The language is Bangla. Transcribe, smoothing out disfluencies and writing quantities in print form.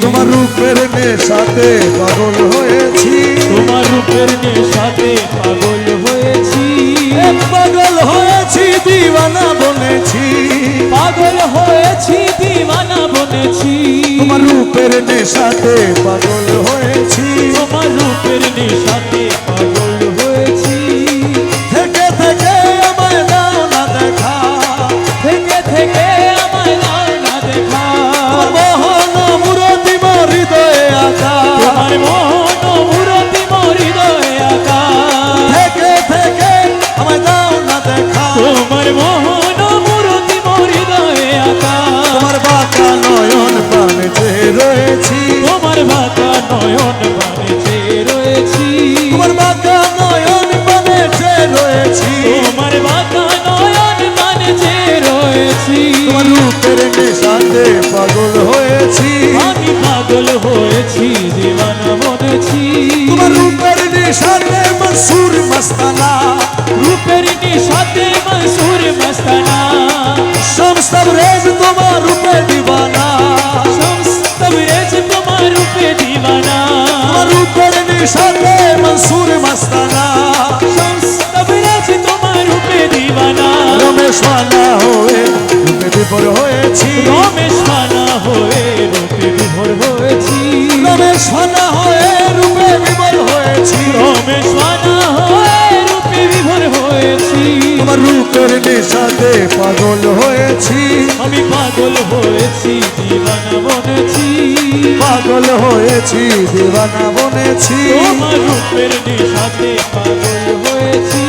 তোমার রূপের নেশাতে পাগল হয়েছি, তোমার রূপের নেশাতে পাগল হয়েছি, পাগল হয়েছি দিওয়ানা বনেছি, পাগল হয়েছি দিওয়ানা বনেছি। তোমার রূপের নেশাতে পাগল হয়েছি, তোমার রূপের নেশাতে পাগল হয়েছি। থেকে থেকে আমায় দাও না দেখা, থেকে থেকে আমায় দাও না দেখা, মোহন মূরতি মোর হৃদয়ে আঁকা, তোমার মোহন মূরতি মোর হৃদয়ে আঁকা। থেকে থেকে আমায় দাও না দেখা, তোমার মোহন মূরতি মোর হৃদয়ে আঁকা। তোমার বাঁকা নয়ন পানে চেয়ে রয়েছি, তোমার বাঁকা নয়ন পানে চেয়ে রয়েছি, তোমার বাঁকা নয়ন পানে চেয়ে রয়েছি, তোমার বাঁকা নয়ন পানে চেয়ে রয়েছি। তোমার রূপের নেশাতে পাগল হয়েছি, আমি পাগল হয়েছি দিওয়ানা বনেছি। তোমার রূপের নেশাতে মনসুর মস্তানা, রূপের নেশাতে মনসুর মস্তানা, শামস তবরেজ তোমার রূপে দিওয়ানা, শামস তবরেজ তোমার রূপে দিওয়ানা। তোমার রূপের নেশাতে মনসুর মস্তানা, শামস তবরেজ তোমার রূপে দিওয়ানা। রমেশ মানা হয়ে রূপে বিভোর হয়েছি, রমেশ মানা হয়ে রূপে বিভোর হয়েছি, রমেশ মানা হয়ে রূপে বিভোর হয়েছি, রমেশ মানা হয়ে রূপে বিভোর হয়েছি। তোমার রূপের নেশাতে পাগল হয়েছি, আমি পাগল হয়েছি দিওয়ানা বনেছি, পাগল হয়েছি দিওয়ানা বনেছি, তোমার রূপের নেশাতে পাগল হয়েছি।